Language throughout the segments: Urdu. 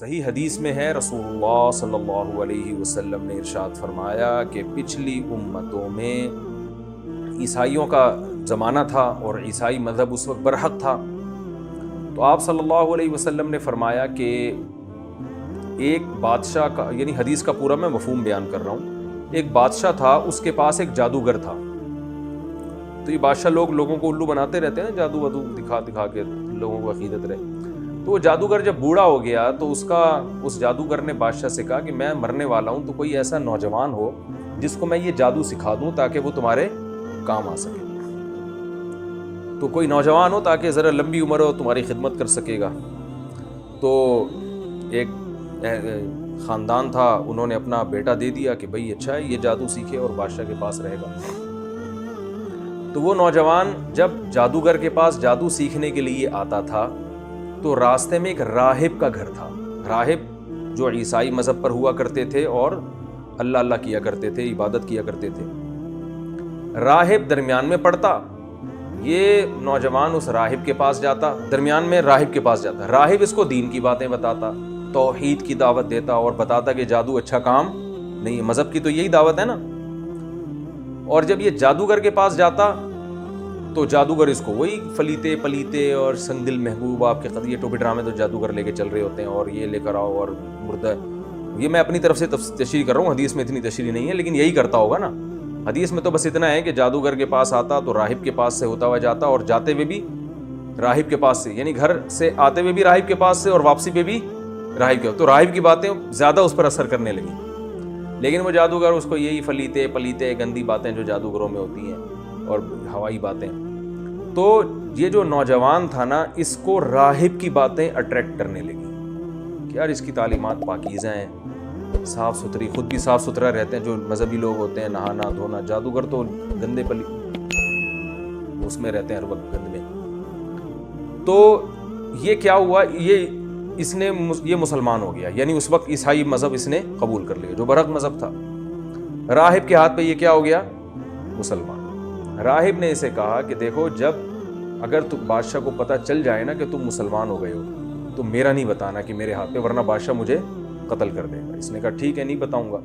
صحیح حدیث میں ہے، رسول اللہ صلی اللہ علیہ وسلم نے ارشاد فرمایا کہ پچھلی امتوں میں عیسائیوں کا زمانہ تھا اور عیسائی مذہب اس وقت برحق تھا، تو آپ صلی اللہ علیہ وسلم نے فرمایا کہ ایک بادشاہ کا، یعنی حدیث کا پورا میں مفہوم بیان کر رہا ہوں، ایک بادشاہ تھا، اس کے پاس ایک جادوگر تھا۔ تو یہ بادشاہ لوگوں کو الو بناتے رہتے ہیں، جادو ودو دکھا کے لوگوں کو عقیدت رہے۔ تو وہ جادوگر جب بوڑھا ہو گیا تو اس جادوگر نے بادشاہ سے کہا کہ میں مرنے والا ہوں، تو کوئی ایسا نوجوان ہو جس کو میں یہ جادو سکھا دوں تاکہ وہ تمہارے کام آ سکے، تو کوئی نوجوان ہو تاکہ ذرا لمبی عمر ہو، تمہاری خدمت کر سکے گا۔ تو ایک خاندان تھا، انہوں نے اپنا بیٹا دے دیا کہ بھئی اچھا ہے، یہ جادو سیکھے اور بادشاہ کے پاس رہے گا۔ تو وہ نوجوان جب جادوگر کے پاس جادو سیکھنے کے لیے آتا تھا تو راستے میں ایک راہب کا گھر تھا۔ راہب جو عیسائی مذہب پر ہوا کرتے تھے اور اللہ اللہ کیا کرتے تھے، عبادت کیا کرتے تھے۔ راہب درمیان میں پڑتا، یہ نوجوان اس راہب کے پاس جاتا، درمیان میں راہب کے پاس جاتا، راہب اس کو دین کی باتیں بتاتا، توحید کی دعوت دیتا اور بتاتا کہ جادو اچھا کام نہیں ہے، مذہب کی تو یہی دعوت ہے نا۔ اور جب یہ جادوگر کے پاس جاتا تو جادوگر اس کو وہی فلیتے پلیتے اور سنگ دل محبوب، آپ کے قضیے ٹوپی ڈرامے تو جادوگر لے کے چل رہے ہوتے ہیں، اور یہ لے کر آؤ اور مردہ، یہ میں اپنی طرف سے تشریح کر رہا ہوں، حدیث میں اتنی تشریح نہیں ہے، لیکن یہی کرتا ہوگا نا۔ حدیث میں تو بس اتنا ہے کہ جادوگر کے پاس آتا تو راہب کے پاس سے ہوتا ہوا جاتا، اور جاتے ہوئے بھی راہب کے پاس سے، یعنی گھر سے آتے ہوئے بھی راہب کے پاس سے اور واپسی پہ بھی راہب کے، تو راہب کی باتیں زیادہ اس پر اثر کرنے لگیں۔ لیکن وہ جادوگر اس کو یہی فلیتے پلیتے گندی باتیں جو جادوگروں میں ہوتی ہیں اور ہوائی باتیں، تو یہ جو نوجوان تھا نا، اس کو راہب کی باتیں اٹریکٹ کرنے لگی کہ یار اس کی تعلیمات پاکیزہ ہیں، صاف ستھری، خود بھی صاف ستھرا رہتے ہیں، جو مذہبی لوگ ہوتے ہیں نہانا دھونا، جادوگر تو گندے پلی اس میں رہتے ہیں ہر وقت گند میں۔ تو یہ کیا ہوا، یہ مسلمان ہو گیا، یعنی اس وقت عیسائی مذہب اس نے قبول کر لیا جو برحق مذہب تھا۔ راہب کے ہاتھ پہ یہ کیا ہو گیا، مسلمان۔ راہب نے اسے کہا کہ دیکھو، جب اگر تم بادشاہ کو پتہ چل جائے نا کہ تم مسلمان ہو گئے ہو تو میرا نہیں بتانا کہ میرے ہاتھ پہ، ورنہ بادشاہ مجھے قتل کر دے گا۔ اس نے کہا ٹھیک ہے، نہیں بتاؤں گا۔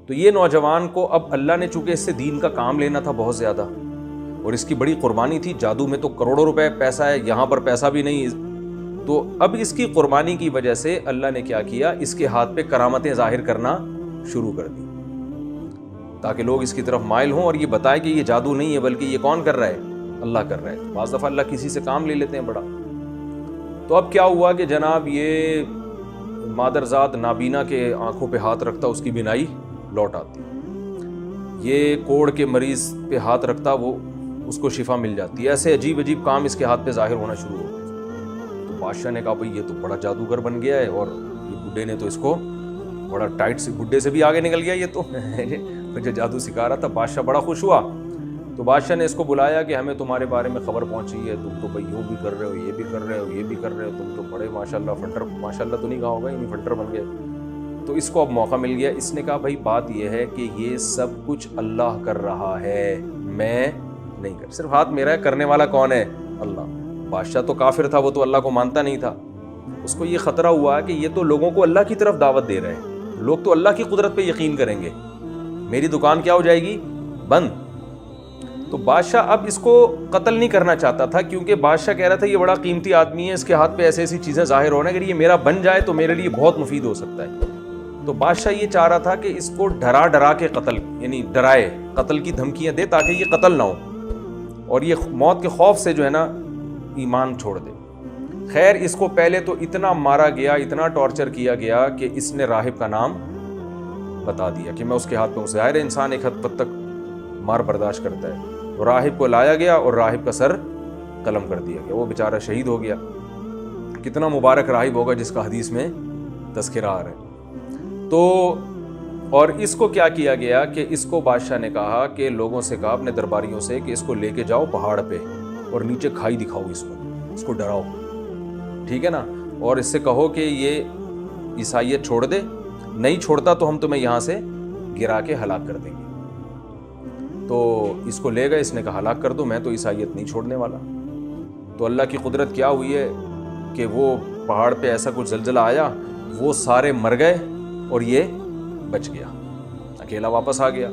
تو یہ نوجوان کو اب اللہ نے چونکہ اس سے دین کا کام لینا تھا بہت زیادہ، اور اس کی بڑی قربانی تھی، جادو میں تو کروڑوں روپے پیسہ ہے، یہاں پر پیسہ بھی نہیں، تو اب اس کی قربانی کی وجہ سے اللہ نے کیا کیا، اس کے ہاتھ پہ کرامتیں ظاہر کرنا شروع کر دی تاکہ لوگ اس کی طرف مائل ہوں اور یہ بتائے کہ یہ جادو نہیں ہے بلکہ یہ کون کر رہا ہے، اللہ کر رہا ہے۔ بعض دفعہ اللہ کسی سے کام لے لیتے ہیں بڑا۔ تو اب کیا ہوا کہ جناب یہ مادرزاد نابینا کے آنکھوں پہ ہاتھ رکھتا، اس کی بینائی لوٹ آتی، یہ کوڑ کے مریض پہ ہاتھ رکھتا، وہ اس کو شفا مل جاتی ہے۔ ایسے عجیب عجیب کام اس کے ہاتھ پہ ظاہر ہونا شروع ہو گئے۔ تو بادشاہ نے کہا بھئی یہ تو بڑا جادوگر بن گیا ہے، اور یہ بڈھے نے تو اس کو بڑا ٹائٹ سے، بڈھے سے بھی آگے نکل گیا یہ تو جو جادو سکھا رہا تھا۔ بادشاہ بڑا خوش ہوا، تو بادشاہ نے اس کو بلایا کہ ہمیں تمہارے بارے میں خبر پہنچی ہے، تم تو بھئی یوں بھی کر رہے ہو، یہ بھی کر رہے ہو، یہ بھی کر رہے ہو، تم تو بڑے ماشاءاللہ فنٹر، ماشاءاللہ تو نہیں کہا ہوگا، یعنی فنٹر بن گئے۔ تو اس کو اب موقع مل گیا، اس نے کہا بھئی بات یہ ہے کہ یہ سب کچھ اللہ کر رہا ہے، میں نہیں کر، صرف ہاتھ میرا ہے، کرنے والا کون ہے، اللہ۔ بادشاہ تو کافر تھا، وہ تو اللہ کو مانتا نہیں تھا، اس کو یہ خطرہ ہوا کہ یہ تو لوگوں کو اللہ کی طرف دعوت دے رہے ہیں، لوگ تو اللہ کی قدرت پہ یقین کریں گے، میری دکان کیا ہو جائے گی، بند۔ تو بادشاہ اب اس کو قتل نہیں کرنا چاہتا تھا، کیونکہ بادشاہ کہہ رہا تھا یہ بڑا قیمتی آدمی ہے، اس کے ہاتھ پہ ایسی ایسی چیزیں ظاہر ہونا، اگر یہ میرا بن جائے تو میرے لیے بہت مفید ہو سکتا ہے۔ تو بادشاہ یہ چاہ رہا تھا کہ اس کو ڈرا کے قتل، یعنی ڈرائے، قتل کی دھمکیاں دے تاکہ یہ قتل نہ ہو اور یہ موت کے خوف سے جو ہے نا ایمان چھوڑ دے۔ خیر اس کو پہلے تو اتنا مارا گیا، اتنا ٹارچر کیا گیا کہ اس نے راہب کا نام بتا دیا کہ میں اس کے ہاتھ پہ، ظاہر انسان ایک حد تک مار برداشت کرتا ہے۔ تو راہب کو لایا گیا اور راہب کا سر قلم کر دیا گیا، وہ بیچارہ شہید ہو گیا۔ کتنا مبارک راہب ہوگا جس کا حدیث میں تذکرہ آ رہا ہے۔ تو اور اس کو کیا کیا گیا کہ اس کو بادشاہ نے کہا کہ لوگوں سے کہا اپنے درباریوں سے کہ اس کو لے کے جاؤ پہاڑ پہ اور نیچے کھائی دکھاؤ، اس کو ڈراؤ، ٹھیک ہے نا، اور اس سے کہو کہ یہ عیسائیت چھوڑ دے، نہیں چھوڑتا تو ہم تمہیں یہاں سے گرا کے ہلاک کر دیں گے۔ تو اس کو لے گئے، اس نے کہا ہلاک کر دو، میں تو عیسائیت نہیں چھوڑنے والا۔ تو اللہ کی قدرت کیا ہوئی ہے کہ وہ پہاڑ پہ ایسا کچھ زلزلہ آیا، وہ سارے مر گئے اور یہ بچ گیا، اکیلا واپس آ گیا۔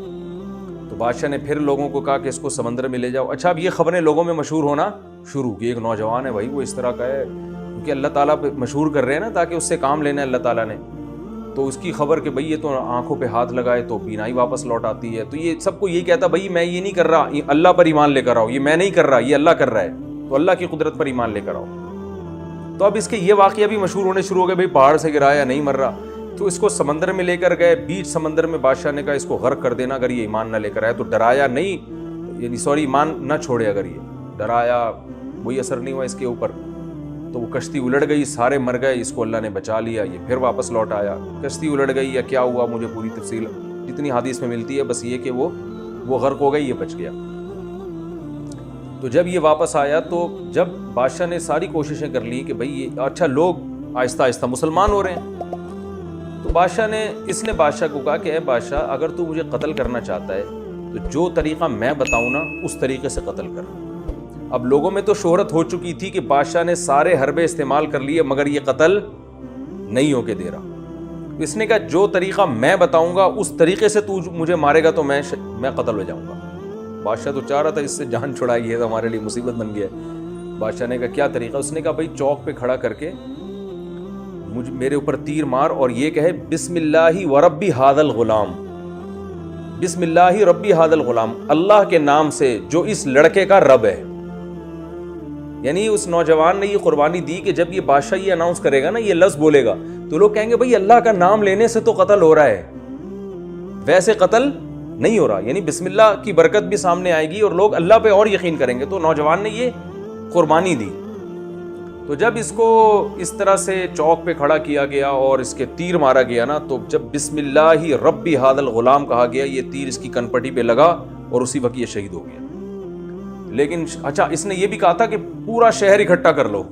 تو بادشاہ نے پھر لوگوں کو کہا کہ اس کو سمندر میں لے جاؤ۔ اچھا اب یہ خبریں لوگوں میں مشہور ہونا شروع کی، ایک نوجوان ہے بھائی وہ اس طرح کا ہے، کیونکہ اللہ تعالیٰ پہ مشہور کر رہے ہیں نا تاکہ اس سے کام لینا ہے اللہ تعالیٰ نے، تو اس کی خبر کہ بھئی یہ تو آنکھوں پہ ہاتھ لگائے تو بینائی واپس لوٹ آتی ہے، تو یہ سب کو یہی کہتا بھئی میں یہ نہیں کر رہا، یہ اللہ پر ایمان لے کر آؤ، یہ میں نہیں کر رہا، یہ اللہ کر رہا ہے، تو اللہ کی قدرت پر ایمان لے کر آؤ۔ تو اب اس کے یہ واقعہ بھی مشہور ہونے شروع ہو گئے، بھئی پہاڑ سے گرایا نہیں مر رہا، تو اس کو سمندر میں لے کر گئے، بیچ سمندر میں بادشاہ نے کہا اس کو غرق کر دینا اگر یہ ایمان نہ لے کر آئے، تو ڈرایا نہیں، یعنی سوری ایمان نہ چھوڑے، اگر یہ ڈرایا وہی اثر نہیں ہوا اس کے اوپر، تو وہ کشتی الٹ گئی، سارے مر گئے، اس کو اللہ نے بچا لیا، یہ پھر واپس لوٹ آیا۔ کشتی الٹ گئی یا کیا ہوا مجھے پوری تفصیل جتنی حدیث میں ملتی ہے، بس یہ کہ وہ غرق ہو گئی، یہ بچ گیا۔ تو جب یہ واپس آیا تو جب بادشاہ نے ساری کوششیں کر لی کہ بھئی یہ اچھا لوگ آہستہ آہستہ مسلمان ہو رہے ہیں، تو اس نے بادشاہ کو کہا کہ اے بادشاہ اگر تو مجھے قتل کرنا چاہتا ہے تو جو طریقہ میں بتاؤں نا اس طریقے سے قتل کر۔ اب لوگوں میں تو شہرت ہو چکی تھی کہ بادشاہ نے سارے حربے استعمال کر لیے مگر یہ قتل نہیں ہو کے دے رہا۔ اس نے کہا جو طریقہ میں بتاؤں گا اس طریقے سے تو مجھے مارے گا تو میں قتل ہو جاؤں گا۔ بادشاہ تو چاہ رہا تھا اس سے جان چھڑائی، ہے تو ہمارے لیے مصیبت بن گیا ہے۔ بادشاہ نے کہا کیا طریقہ؟ اس نے کہا بھائی چوک پہ کھڑا کر کے میرے اوپر تیر مار اور یہ کہے بسم اللہ وربی ھذا الغلام، بسم اللہ ربی ھذا الغلام، اللہ کے نام سے جو اس لڑکے کا رب ہے۔ یعنی اس نوجوان نے یہ قربانی دی کہ جب یہ بادشاہ یہ اناؤنس کرے گا نا، یہ لفظ بولے گا تو لوگ کہیں گے بھئی اللہ کا نام لینے سے تو قتل ہو رہا ہے، ویسے قتل نہیں ہو رہا، یعنی بسم اللہ کی برکت بھی سامنے آئے گی اور لوگ اللہ پہ اور یقین کریں گے۔ تو نوجوان نے یہ قربانی دی۔ تو جب اس کو اس طرح سے چوک پہ کھڑا کیا گیا اور اس کے تیر مارا گیا نا، تو جب بسم اللہ ربی ھذا الغلام کہا گیا، یہ تیر اس کی کن پٹی پہ لگا اور اسی وقت یہ شہید ہو گیا۔ لیکن اچھا اس نے یہ بھی کہا تھا کہ پورا شہر اکٹھا کر لو،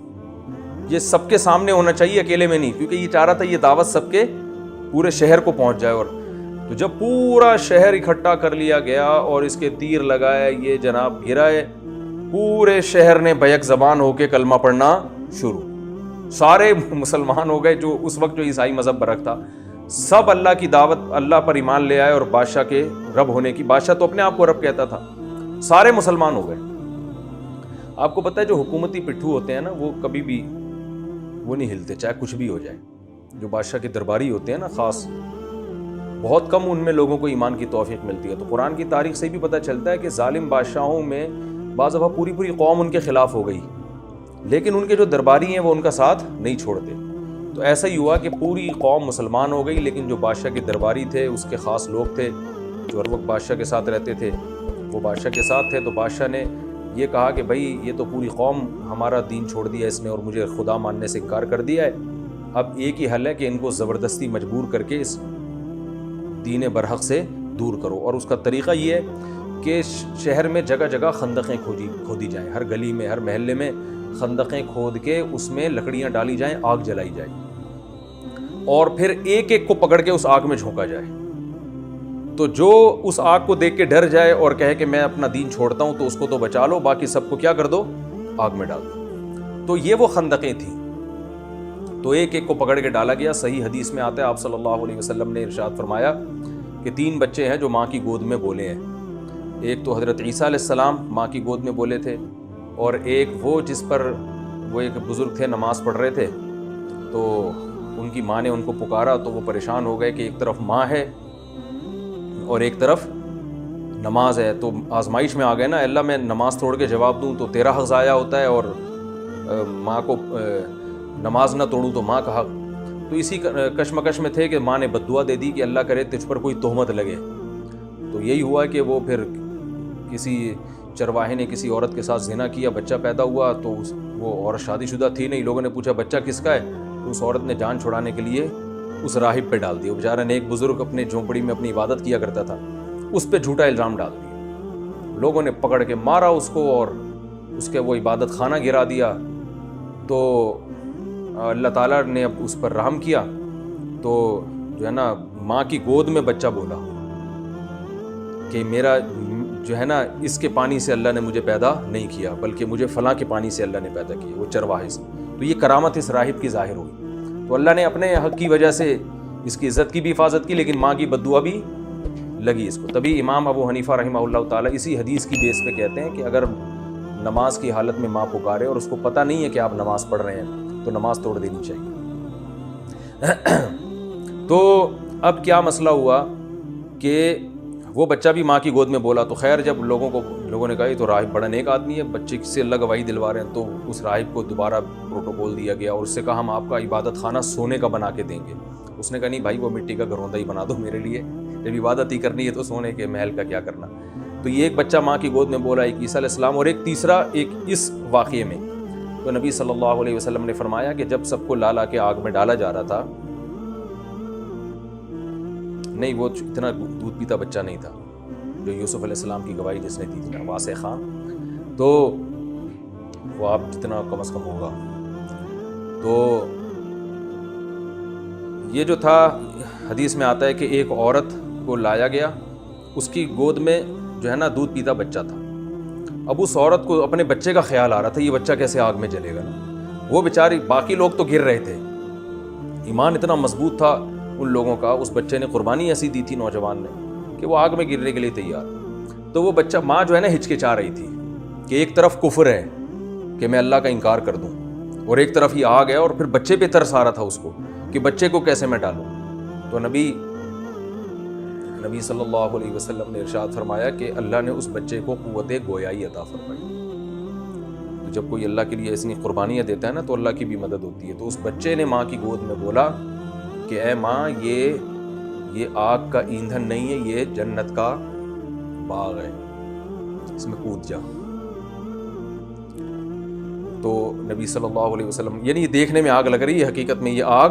یہ سب کے سامنے ہونا چاہیے، اکیلے میں نہیں، کیونکہ یہ چاہ رہا تھا یہ دعوت سب کے پورے شہر کو پہنچ جائے۔ اور تو جب پورا شہر اکٹھا کر لیا گیا اور اس کے تیر لگائے، یہ جناب گرائے، پورے شہر نے بیک زبان ہو کے کلمہ پڑھنا شروع، سارے مسلمان ہو گئے، جو اس وقت جو عیسائی مذہب برحق تھا، سب اللہ کی دعوت، اللہ پر ایمان لے آئے اور بادشاہ کے رب ہونے کی، بادشاہ تو اپنے آپ کو رب کہتا تھا، سارے مسلمان ہو گئے۔ آپ کو پتہ ہے جو حکومتی پٹھو ہوتے ہیں نا، وہ کبھی بھی وہ نہیں ہلتے چاہے کچھ بھی ہو جائے۔ جو بادشاہ کے درباری ہوتے ہیں نا، خاص بہت کم ان میں لوگوں کو ایمان کی توفیق ملتی ہے۔ تو قرآن کی تاریخ سے بھی پتہ چلتا ہے کہ ظالم بادشاہوں میں بعض دفعہ پوری قوم ان کے خلاف ہو گئی، لیکن ان کے جو درباری ہیں وہ ان کا ساتھ نہیں چھوڑتے۔ تو ایسا ہی ہوا کہ پوری قوم مسلمان ہو گئی، لیکن جو بادشاہ کے درباری تھے، اس کے خاص لوگ تھے جو ہر وقت بادشاہ کے ساتھ رہتے تھے، وہ بادشاہ کے ساتھ تھے۔ تو بادشاہ نے یہ کہا کہ بھائی یہ تو پوری قوم ہمارا دین چھوڑ دیا اس نے اور مجھے خدا ماننے سے انکار کر دیا ہے، اب ایک ہی حل ہے کہ ان کو زبردستی مجبور کر کے اس دین برحق سے دور کرو۔ اور اس کا طریقہ یہ ہے کہ شہر میں جگہ جگہ خندقیں کھودی جائیں، ہر گلی میں، ہر محلے میں خندقیں کھود کے اس میں لکڑیاں ڈالی جائیں، آگ جلائی جائے، اور پھر ایک ایک کو پکڑ کے اس آگ میں جھونکا جائے۔ تو جو اس آگ کو دیکھ کے ڈر جائے اور کہے کہ میں اپنا دین چھوڑتا ہوں تو اس کو تو بچا لو، باقی سب کو کیا کر دو، آگ میں ڈال دو۔ تو یہ وہ خندقیں تھیں، تو ایک ایک کو پکڑ کے ڈالا گیا۔ صحیح حدیث میں آتا ہے، آپ صلی اللہ علیہ وسلم نے ارشاد فرمایا کہ 3 بچے ہیں جو ماں کی گود میں بولے ہیں، ایک تو حضرت عیسیٰ علیہ السلام ماں کی گود میں بولے تھے، اور ایک وہ جس پر وہ ایک بزرگ تھے نماز پڑھ رہے تھے، تو ان کی ماں نے ان کو پکارا تو وہ پریشان ہو گئے کہ ایک طرف ماں ہے اور ایک طرف نماز ہے، تو آزمائش میں آ گئے نا، اللہ میں نماز توڑ کے جواب دوں تو تیرا حق ضائع ہوتا ہے، اور ماں کو نماز نہ توڑوں تو ماں کا حق۔ تو اسی کشمکش میں تھے کہ ماں نے بد دعا دے دی کہ اللہ کرے تجھ پر کوئی تہمت لگے۔ تو یہی ہوا کہ وہ پھر کسی چرواہے نے کسی عورت کے ساتھ زنا کیا، بچہ پیدا ہوا، تو وہ عورت شادی شدہ تھی نہیں، لوگوں نے پوچھا بچہ کس کا ہے، تو اس عورت نے جان چھڑانے کے لیے اس راہب پہ ڈال دیا۔ بیچارہ نیک بزرگ اپنے جھونپڑی میں اپنی عبادت کیا کرتا تھا، اس پہ جھوٹا الزام ڈال دیا، لوگوں نے پکڑ کے مارا اس کو اور اس کے وہ عبادت خانہ گرا دیا۔ تو اللہ تعالیٰ نے اب اس پر رحم کیا، تو جو ہے نا ماں کی گود میں بچہ بولا کہ میرا جو ہے نا اس کے پانی سے اللہ نے مجھے پیدا نہیں کیا، بلکہ مجھے فلاں کے پانی سے اللہ نے پیدا کیا، وہ چرواہے سے۔ تو یہ کرامت اس راہب کی ظاہر ہوئی. تو اللہ نے اپنے حق کی وجہ سے اس کی عزت کی بھی حفاظت کی, لیکن ماں کی بد دعا بھی لگی اس کو. تبھی امام ابو حنیفہ رحمہ اللہ تعالیٰ اسی حدیث کی بیس پہ کہتے ہیں کہ اگر نماز کی حالت میں ماں پکارے اور اس کو پتہ نہیں ہے کہ آپ نماز پڑھ رہے ہیں تو نماز توڑ دینی چاہیے. تو اب کیا مسئلہ ہوا کہ وہ بچہ بھی ماں کی گود میں بولا. تو خیر جب لوگوں نے کہا یہ تو راہب بڑا نیک آدمی ہے, بچے سے اللہ گواہی دلوا رہے ہیں, تو اس راہب کو دوبارہ پروٹوکول دیا گیا اور اس سے کہا ہم آپ کا عبادت خانہ سونے کا بنا کے دیں گے. اس نے کہا نہیں بھائی, وہ مٹی کا گھروندا ہی بنا دو میرے لیے, جب عبادت ہی کرنی ہے تو سونے کے محل کا کیا کرنا. تو یہ ایک بچہ ماں کی گود میں بولا, ایک عیسیٰ علیہ السلام, اور ایک تیسرا ایک اس واقعے میں. تو نبی صلی اللہ علیہ وسلم نے فرمایا کہ جب سب کو لا کے آگ میں ڈالا جا رہا تھا, نہیں وہ اتنا دودھ پیتا بچہ نہیں تھا جو یوسف علیہ السلام کی گواہی جس نے دی تھی نا, واسع خان, تو وہ آپ جتنا کم از کم ہوگا. تو یہ جو تھا حدیث میں آتا ہے کہ ایک عورت کو لایا گیا, اس کی گود میں جو ہے نا دودھ پیتا بچہ تھا. اب اس عورت کو اپنے بچے کا خیال آ رہا تھا یہ بچہ کیسے آگ میں جلے گا نا. وہ بیچاری, باقی لوگ تو گر رہے تھے, ایمان اتنا مضبوط تھا ان لوگوں کا, اس بچے نے قربانی ایسی دی تھی نوجوان نے کہ وہ آگ میں گرنے کے لیے تیار. تو وہ بچہ, ماں جو ہے نا ہچکچا رہی تھی کہ ایک طرف کفر ہے کہ میں اللہ کا انکار کر دوں, اور ایک طرف یہ آگ ہے, اور پھر بچے پہ ترس آ رہا تھا اس کو کہ بچے کو کیسے میں ڈالوں. تو نبی صلی اللہ علیہ وسلم نے ارشاد فرمایا کہ اللہ نے اس بچے کو قوت گویائی عطا فرمائی. تو جب کوئی اللہ کے لیے ایسی قربانیاں دیتا ہے نا تو اللہ کی بھی مدد ہوتی ہے. تو اس بچے نے ماں کی گود میں بولا کہ اے ماں, یہ آگ کا ایندھن نہیں ہے, یہ جنت کا باغ ہے, اس میں کود جا. تو نبی صلی اللہ علیہ وسلم, یعنی یہ دیکھنے میں آگ لگ رہی ہے, حقیقت میں یہ آگ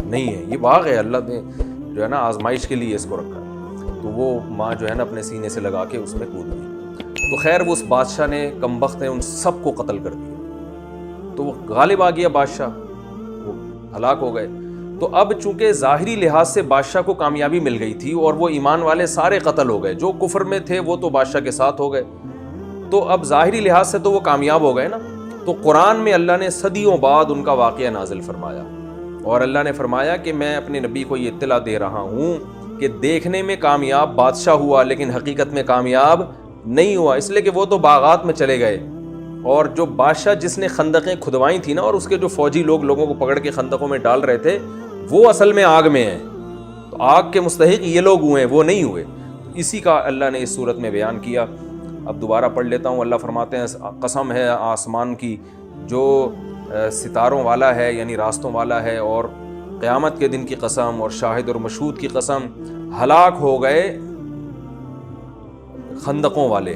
نہیں ہے, یہ باغ ہے, اللہ نے جو ہے نا آزمائش کے لیے اس کو رکھا ہے. تو وہ ماں جو ہے نا اپنے سینے سے لگا کے اس میں کود گئی. تو خیر وہ اس بادشاہ نے, کم بخت نے, ان سب کو قتل کر دیا. تو وہ غالب آ گیا بادشاہ, وہ ہلاک ہو گئے. تو اب چونکہ ظاہری لحاظ سے بادشاہ کو کامیابی مل گئی تھی اور وہ ایمان والے سارے قتل ہو گئے, جو کفر میں تھے وہ تو بادشاہ کے ساتھ ہو گئے, تو اب ظاہری لحاظ سے تو وہ کامیاب ہو گئے نا. تو قرآن میں اللہ نے صدیوں بعد ان کا واقعہ نازل فرمایا, اور اللہ نے فرمایا کہ میں اپنے نبی کو یہ اطلاع دے رہا ہوں کہ دیکھنے میں کامیاب بادشاہ ہوا لیکن حقیقت میں کامیاب نہیں ہوا, اس لیے کہ وہ تو باغات میں چلے گئے, اور جو بادشاہ جس نے خندقیں کھدوائی تھی نا, اور اس کے جو فوجی لوگوں کو پکڑ کے خندقوں میں ڈال رہے تھے, وہ اصل میں آگ میں ہیں. تو آگ کے مستحق یہ لوگ ہوئے ہیں, وہ نہیں ہوئے. اسی کا اللہ نے اس صورت میں بیان کیا. اب دوبارہ پڑھ لیتا ہوں. اللہ فرماتے ہیں قسم ہے آسمان کی جو ستاروں والا ہے, یعنی راستوں والا ہے, اور قیامت کے دن کی قسم, اور شاہد اور مشہود کی قسم, ہلاک ہو گئے خندقوں والے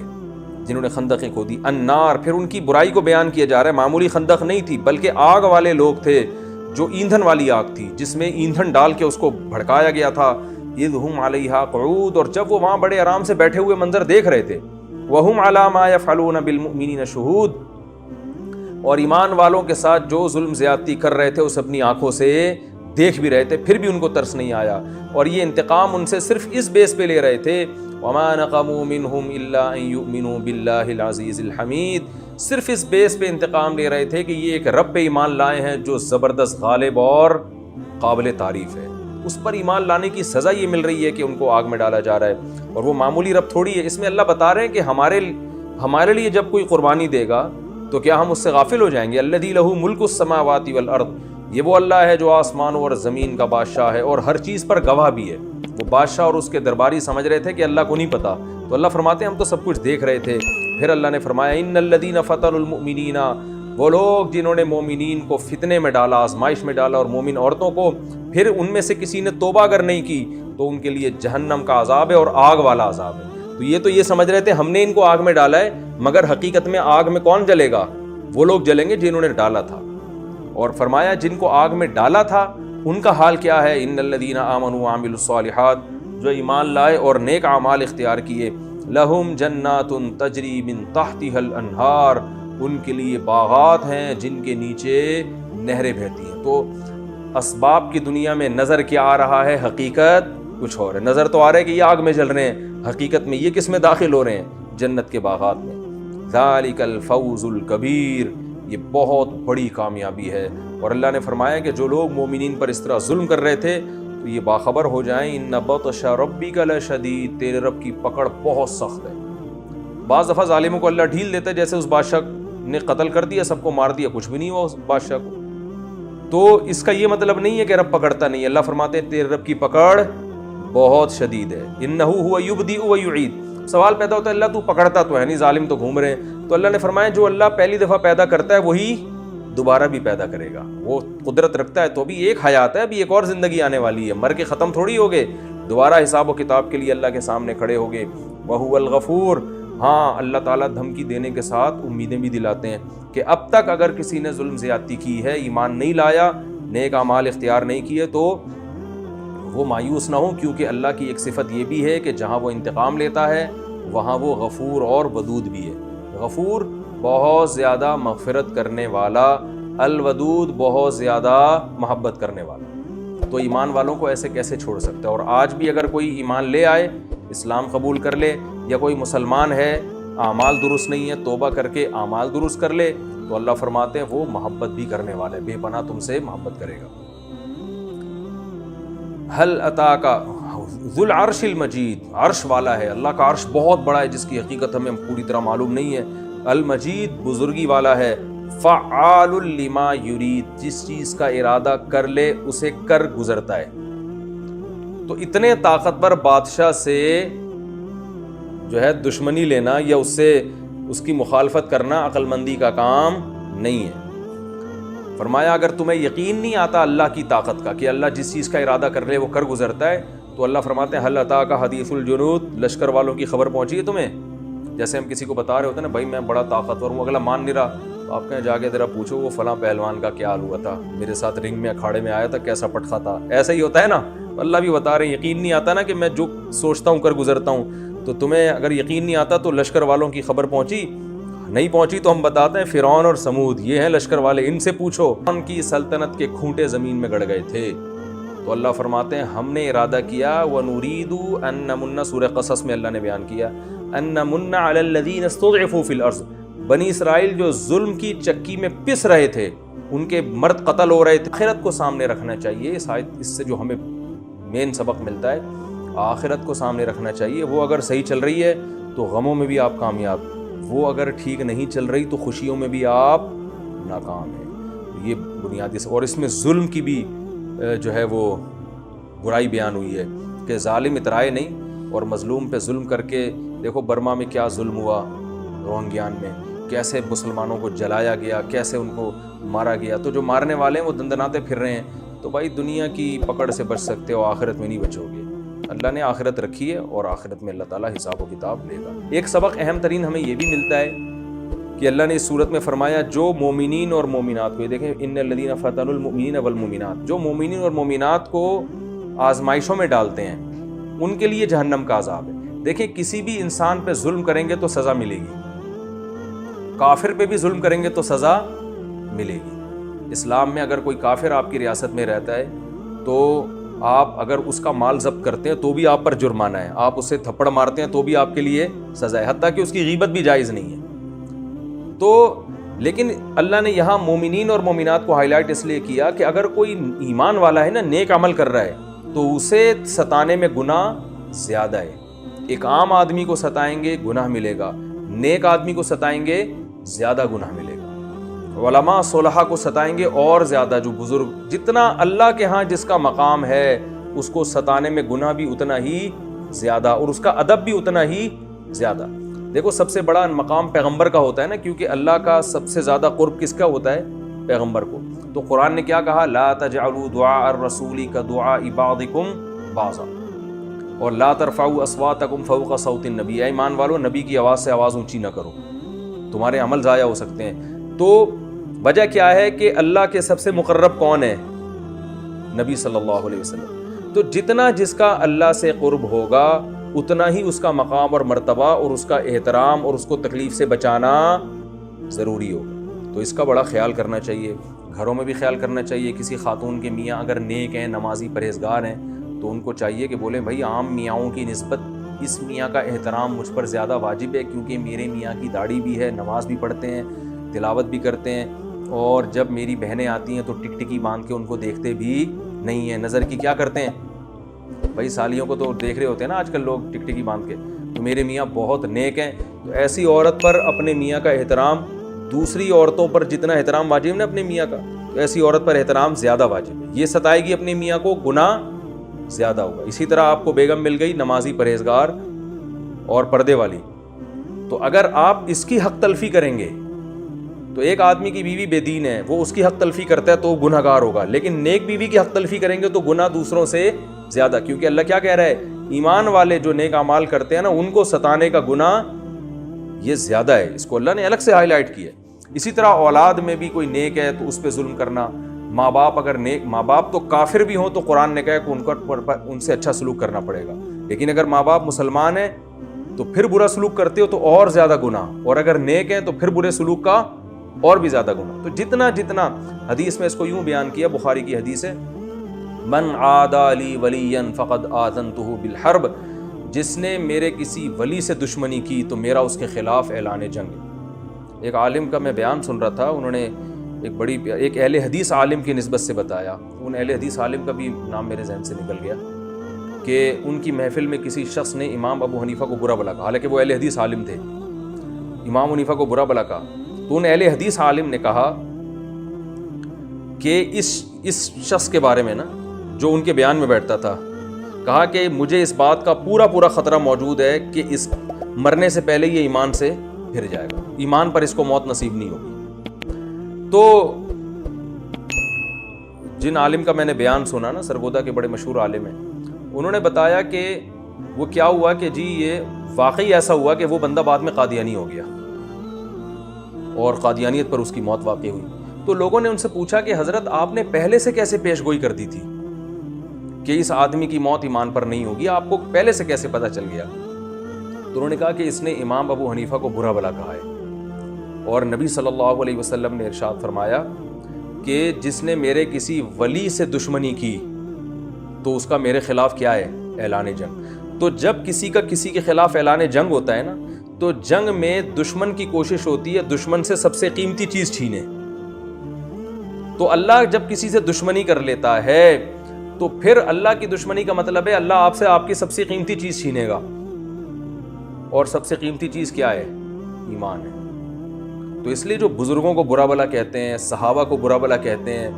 جنہوں نے خندقیں کھودی. النار, پھر ان کی برائی کو بیان کیا جا رہا ہے. معمولی خندق نہیں تھی بلکہ آگ والے لوگ تھے, جو ایندھن والی آگ تھی جس میں ایندھن ڈال کے اس کو بھڑکایا گیا تھا. اذ ہم علیہا قعود, اور جب وہ وہاں بڑے آرام سے بیٹھے ہوئے منظر دیکھ رہے تھے. وہم علی ما یفعلون بالمؤمنین شہود, اور ایمان والوں کے ساتھ جو ظلم زیادتی کر رہے تھے اس اپنی آنکھوں سے دیکھ بھی رہے تھے, پھر بھی ان کو ترس نہیں آیا. اور یہ انتقام ان سے صرف اس بیس پہ لے رہے تھے, وما نقموا منہم الا ان یؤمنوا باللہ العزیز الحمید, صرف اس بیس پہ انتقام لے رہے تھے کہ یہ ایک رب پہ ایمان لائے ہیں جو زبردست غالب اور قابل تعریف ہے. اس پر ایمان لانے کی سزا یہ مل رہی ہے کہ ان کو آگ میں ڈالا جا رہا ہے, اور وہ معمولی رب تھوڑی ہے. اس میں اللہ بتا رہے ہیں کہ ہمارے لیے جب کوئی قربانی دے گا تو کیا ہم اس سے غافل ہو جائیں گے؟ الذی لہ ملک السماوات والارض, یہ وہ اللہ ہے جو آسمانوں اور زمین کا بادشاہ ہے اور ہر چیز پر گواہ بھی ہے. وہ بادشاہ اور اس کے درباری سمجھ رہے تھے کہ اللہ کو نہیں پتا, تو اللہ فرماتے ہیں ہم تو سب کچھ دیکھ رہے تھے. پھر اللہ نے فرمایا ان الذین فتنوا المؤمنین, وہ لوگ جنہوں نے مومنین کو فتنے میں ڈالا, آزمائش میں ڈالا, اور مومن عورتوں کو, پھر ان میں سے کسی نے توبہ اگر نہیں کی تو ان کے لیے جہنم کا عذاب ہے اور آگ والا عذاب ہے. تو یہ سمجھ رہے تھے ہم نے ان کو آگ میں ڈالا ہے, مگر حقیقت میں آگ میں کون جلے گا؟ وہ لوگ جلیں گے جنہوں نے ڈالا تھا. اور فرمایا جن کو آگ میں ڈالا تھا ان کا حال کیا ہے؟ ان الذین آمنوا وعملوا الصالحات, جو ایمان لائے اور نیک اعمال اختیار کیے, لہم جنات تجری من تحتها الانہار, ان کے لیے باغات ہیں جن کے نیچے نہریں بہتی ہیں. تو اسباب کی دنیا میں نظر کیا آ رہا ہے, حقیقت کچھ اور ہے. نظر تو آ رہا ہے کہ یہ آگ میں جل رہے ہیں, حقیقت میں یہ کس میں داخل ہو رہے ہیں؟ جنت کے باغات میں. ذالک الفوز الکبیر, یہ بہت بڑی کامیابی ہے۔ اور اللہ نے فرمایا کہ جو لوگ مومنین پر اس طرح ظلم کر رہے تھے تو یہ باخبر ہو جائیں ان بطش ربک لشدید، تیرے رب کی پکڑ بہت سخت ہے۔ بعض دفعہ ظالموں کو اللہ ڈھیل دیتا ہے، جیسے اس بادشاہ نے قتل کر دیا، سب کو مار دیا، کچھ بھی نہیں ہوا اس بادشاہ کو، تو اس کا یہ مطلب نہیں ہے کہ رب پکڑتا نہیں ہے۔ اللہ فرماتے ہیں تیرے رب کی پکڑ بہت شدید ہے۔ انہ ہوا یبدئ و یعید۔ سوال پیدا ہوتا ہے اللہ تو پکڑتا تو ہے نہیں، ظالم تو گھوم رہے ہیں، تو اللہ نے فرمایا جو اللہ پہلی دفعہ پیدا کرتا ہے وہی دوبارہ بھی پیدا کرے گا، وہ قدرت رکھتا ہے۔ تو ابھی ایک حیات ہے، ابھی ایک اور زندگی آنے والی ہے، مر کے ختم تھوڑی ہوگے، دوبارہ حساب و کتاب کے لیے اللہ کے سامنے کھڑے ہوگے۔ وَهُوَ الْغَفُورُ۔ ہاں اللہ تعالیٰ دھمکی دینے کے ساتھ امیدیں بھی دلاتے ہیں کہ اب تک اگر کسی نے ظلم زیادتی کی ہے، ایمان نہیں لایا، نیک اعمال اختیار نہیں کیے، تو وہ مایوس نہ ہو، کیونکہ اللہ کی ایک صفت یہ بھی ہے کہ جہاں وہ انتقام لیتا ہے وہاں وہ غفور اور ودود بھی ہے۔ غفور بہت زیادہ مغفرت کرنے والا، الودود بہت زیادہ محبت کرنے والا۔ تو ایمان والوں کو ایسے کیسے چھوڑ سکتا ہے؟ اور آج بھی اگر کوئی ایمان لے آئے، اسلام قبول کر لے، یا کوئی مسلمان ہے اعمال درست نہیں ہے، توبہ کر کے اعمال درست کر لے، تو اللہ فرماتے ہیں وہ محبت بھی کرنے والا ہے، بے پناہ تم سے محبت کرے گا۔ ہل اتاک ذو العرش المجید، عرش والا ہے، اللہ کا عرش بہت بڑا ہے جس کی حقیقت ہمیں پوری طرح معلوم نہیں ہے۔ المجید بزرگی والا ہے، فعال لما یرید، جس چیز کا ارادہ کر لے اسے کر گزرتا ہے۔ تو اتنے طاقتور بادشاہ سے جو ہے دشمنی لینا یا اس سے اس کی مخالفت کرنا عقل مندی کا کام نہیں ہے۔ فرمایا اگر تمہیں یقین نہیں آتا اللہ کی طاقت کا کہ اللہ جس چیز کا ارادہ کر لے وہ کر گزرتا ہے، تو اللہ فرماتے ہیں حل اتاک حدیث الجنود، لشکر والوں کی خبر پہنچی ہے تمہیں؟ جیسے ہم کسی کو بتا رہے ہوتے ہیں نا بھائی میں بڑا طاقتور ہوں، اگلا مان نہیں رہا تو آپ کہیں جا کے ذرا پوچھو وہ فلاں پہلوان کا کیا حال ہوا تھا، میرے ساتھ رنگ میں اکھاڑے میں آیا تھا، کیسا پٹخا تھا۔ ایسا ہی ہوتا ہے نا، اللہ بھی بتا رہے ہیں یقین نہیں آتا نا کہ میں جو سوچتا ہوں کر گزرتا ہوں، تو تمہیں اگر یقین نہیں آتا تو لشکر والوں کی خبر پہنچی؟ نہیں پہنچی تو ہم بتاتے ہیں فرعون اور سمود یہ ہیں لشکر والے، ان سے پوچھو، ان کی سلطنت کے کھوٹے زمین میں گڑ گئے تھے۔ تو اللہ فرماتے ہیں ہم نے ارادہ کیا وَنُرِيدُ أَن نَمُنَّ، سورہ قصص میں اللہ نے بیان کیا أَن نَمُنَّ عَلَى الَّذِينَ اسْتُضْعِفُوا فِي الْأَرْضِ، بنی اسرائیل جو ظلم کی چکی میں پس رہے تھے، ان کے مرد قتل ہو رہے تھے، آخرت کو سامنے رکھنا چاہیے۔ اس سے جو ہمیں مین سبق ملتا ہے آخرت کو سامنے رکھنا چاہیے۔ وہ اگر صحیح چل رہی ہے تو غموں میں بھی آپ کامیاب، وہ اگر ٹھیک نہیں چل رہی تو خوشیوں میں بھی آپ ناکام ہیں۔ یہ بنیادی اور اس میں ظلم کی بھی جو ہے وہ برائی بیان ہوئی ہے کہ ظالم اترائے نہیں اور مظلوم پہ ظلم کر کے، دیکھو برما میں کیا ظلم ہوا، روہنگیان میں کیسے مسلمانوں کو جلایا گیا، کیسے ان کو مارا گیا۔ تو جو مارنے والے ہیں وہ دندناتے پھر رہے ہیں، تو بھائی دنیا کی پکڑ سے بچ سکتے ہو، آخرت میں نہیں بچو گے۔ اللہ نے آخرت رکھی ہے اور آخرت میں اللہ تعالیٰ حساب و کتاب لے گا۔ ایک سبق اہم ترین ہمیں یہ بھی ملتا ہے کہ اللہ نے اس صورت میں فرمایا جو مومنین اور مومنات کو، دیکھیں ان الذین فتنوا المؤمنین والمؤمنات، جو مومنین اور مومنات کو آزمائشوں میں ڈالتے ہیں ان کے لیے جہنم کا عذاب ہے۔ دیکھیں کسی بھی انسان پہ ظلم کریں گے تو سزا ملے گی، کافر پہ بھی ظلم کریں گے تو سزا ملے گی۔ اسلام میں اگر کوئی کافر آپ کی ریاست میں رہتا ہے تو آپ اگر اس کا مال ضبط کرتے ہیں تو بھی آپ پر جرمانہ ہے، آپ اسے تھپڑ مارتے ہیں تو بھی آپ کے لیے سزا ہے، حتیٰ کہ اس کی غیبت بھی جائز نہیں ہے۔ تو لیکن اللہ نے یہاں مومنین اور مومنات کو ہائی لائٹ اس لیے کیا کہ اگر کوئی ایمان والا ہے نا، نیک عمل کر رہا ہے، تو اسے ستانے میں گناہ زیادہ ہے۔ ایک عام آدمی کو ستائیں گے گناہ ملے گا، نیک آدمی کو ستائیں گے زیادہ گناہ ملے گا۔ علماء صلحاء کو ستائیں گے اور زیادہ، جو بزرگ، جتنا اللہ کے ہاں جس کا مقام ہے اس کو ستانے میں گناہ بھی اتنا ہی زیادہ اور اس کا ادب بھی اتنا ہی زیادہ۔ دیکھو سب سے بڑا مقام پیغمبر کا ہوتا ہے نا، کیونکہ اللہ کا سب سے زیادہ قرب کس کا ہوتا ہے؟ پیغمبر کو۔ تو قرآن نے کیا کہا؟ لا تجعلوا دعاء الرسول كدعاء بعضكم بعضا، اور لا ترفعوا اصواتكم فوق صوت النبی، اے ایمان والو نبی کی آواز سے آواز اونچی نہ کرو، تمہارے عمل ضائع ہو سکتے ہیں۔ تو وجہ کیا ہے کہ اللہ کے سب سے مقرب کون ہے؟ نبی صلی اللہ علیہ وسلم۔ تو جتنا جس کا اللہ سے قرب ہوگا اتنا ہی اس کا مقام اور مرتبہ اور اس کا احترام اور اس کو تکلیف سے بچانا ضروری ہوگا۔ تو اس کا بڑا خیال کرنا چاہیے، گھروں میں بھی خیال کرنا چاہیے۔ کسی خاتون کے میاں اگر نیک ہیں، نمازی پرہیزگار ہیں، تو ان کو چاہیے کہ بولیں بھائی عام میاؤں کی نسبت اس میاں کا احترام مجھ پر زیادہ واجب ہے، کیونکہ میرے میاں کی داڑھی بھی ہے، نماز بھی پڑھتے ہیں، تلاوت بھی کرتے ہیں، اور جب میری بہنیں آتی ہیں تو ٹکٹکی باندھ کے ان کو دیکھتے بھی نہیں ہیں, نظر کی کیا کرتے ہیں بھائی, سالیوں کو تو دیکھ رہے ہوتے ہیں نا آج کل لوگ ٹکٹکی باندھ کے, تو میرے میاں بہت نیک ہیں. تو ایسی عورت پر اپنے میاں کا احترام دوسری عورتوں پر جتنا احترام واجب ہے اپنے میاں کا, تو ایسی عورت پر احترام زیادہ واجب ہے. یہ ستائے گی اپنے میاں کو, گناہ زیادہ ہوگا. اسی طرح آپ کو بیگم مل گئی نمازی, پرہیزگار اور پردے والی, تو اگر آپ اس کی حق تلفی کریں گے, تو ایک آدمی کی بیوی بے دین ہے, وہ اس کی حق تلفی کرتا ہے تو وہ گناہ گار ہوگا, لیکن نیک بیوی کی حق تلفی کریں گے تو گناہ دوسروں سے زیادہ, کیونکہ اللہ کیا کہہ رہا ہے, ایمان والے جو نیک اعمال کرتے ہیں نا, ان کو ستانے کا گناہ یہ زیادہ ہے. اس کو اللہ نے الگ سے ہائی لائٹ کیا ہے. اسی طرح اولاد میں بھی کوئی نیک ہے تو اس پہ ظلم کرنا, ماں باپ اگر نیک, ماں باپ تو کافر بھی ہوں تو قرآن نے کہا کہ ان سے اچھا سلوک کرنا پڑے گا, لیکن اگر ماں باپ مسلمان ہیں تو پھر برا سلوک کرتے ہو تو اور زیادہ گناہ, اور اگر نیک ہیں تو پھر برے سلوک کا اور بھی زیادہ گناہ. تو جتنا حدیث میں اس کو یوں بیان کیا, بخاری کی حدیث ہے, من عادی لی ولیا فقد آذنتہ بالحرب, جس نے میرے کسی ولی سے دشمنی کی تو میرا اس کے خلاف اعلان جنگ. ایک عالم کا میں بیان سن رہا تھا, انہوں نے ایک اہل حدیث عالم کی نسبت سے بتایا. ان اہل حدیث عالم کا بھی نام میرے ذہن سے نکل گیا, کہ ان کی محفل میں کسی شخص نے امام ابو حنیفہ کو برا بھلا کہا, حالانکہ وہ اہل حدیث عالم تھے. امام حنیفہ کو برا بھلا کہا تو ان اہل حدیث عالم نے کہا کہ اس شخص کے بارے میں نا, جو ان کے بیان میں بیٹھتا تھا, کہا کہ مجھے اس بات کا پورا خطرہ موجود ہے کہ اس مرنے سے پہلے یہ ایمان سے پھر جائے گا, ایمان پر اس کو موت نصیب نہیں ہوگی. تو جن عالم کا میں نے بیان سنا نا, سرگودا کے بڑے مشہور عالم ہیں, انہوں نے بتایا کہ وہ کیا ہوا کہ جی یہ واقعی ایسا ہوا کہ وہ بندہ بعد میں قادیانی ہو گیا اور قادیانیت پر اس کی موت واقع ہوئی. تو لوگوں نے ان سے پوچھا کہ حضرت آپ نے پہلے سے کیسے پیش گوئی کر دی تھی کہ اس آدمی کی موت ایمان پر نہیں ہوگی, آپ کو پہلے سے کیسے پتہ چل گیا؟ تو انہوں نے کہا کہ اس نے امام ابو حنیفہ کو برا بھلا کہا ہے, اور نبی صلی اللہ علیہ وسلم نے ارشاد فرمایا کہ جس نے میرے کسی ولی سے دشمنی کی تو اس کا میرے خلاف کیا ہے, اعلان جنگ. تو جب کسی کا کسی کے خلاف اعلان جنگ ہوتا ہے نا, تو جنگ میں دشمن کی کوشش ہوتی ہے دشمن سے سب سے قیمتی چیز چھینے. تو اللہ جب کسی سے دشمنی کر لیتا ہے تو پھر اللہ کی دشمنی کا مطلب ہے اللہ آپ سے آپ کی سب سے قیمتی چیز چھینے گا, اور سب سے قیمتی چیز کیا ہے, ایمان ہے. تو اس لیے جو بزرگوں کو برا بھلا کہتے ہیں, صحابہ کو برا بھلا کہتے ہیں,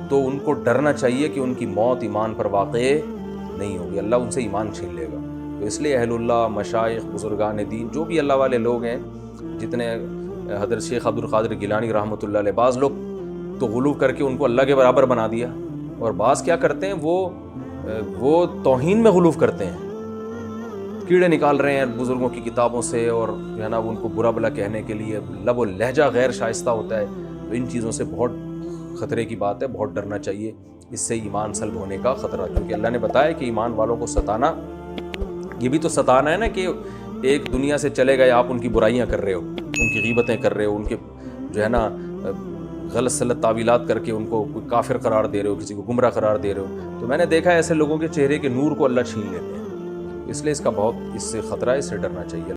تو ان کو ڈرنا چاہیے کہ ان کی موت ایمان پر واقع نہیں ہوگی, اللہ ان سے ایمان چھین لے گا. تو اس لیے اہل اللہ, مشائخ, بزرگان دین, جو بھی اللہ والے لوگ ہیں, جتنے حضرت شیخ عبد القادر گیلانی رحمۃ اللہ علیہ, بعض لوگ تو غلو کر کے ان کو اللہ کے برابر بنا دیا, اور بعض کیا کرتے ہیں وہ توہین میں غلو کرتے ہیں, کیڑے نکال رہے ہیں بزرگوں کی کتابوں سے, اور جو ہے نا ان کو برا بھلا کہنے کے لیے لب و لہجہ غیر شائستہ ہوتا ہے. تو ان چیزوں سے بہت خطرے کی بات ہے, بہت ڈرنا چاہیے, اس سے ایمان سلب ہونے کا خطرہ, کیونکہ اللہ نے بتایا کہ ایمان والوں کو ستانا, یہ بھی تو ستانا ہے نا, کہ ایک دنیا سے چلے گئے آپ ان کی برائیاں کر رہے ہو, ان کی غیبتیں کر رہے ہو, ان کے جو ہے نا غلط سلط تعویلات کر کے ان کو کوئی کافر قرار دے رہے ہو, کسی کو گمراہ قرار دے رہے ہو. تو میں نے دیکھا ہے ایسے لوگوں کے چہرے کے نور کو اللہ چھین لیتے ہیں. اس لیے اس کا بہت اس سے خطرہ ہے, اس سے ڈرنا چاہیے.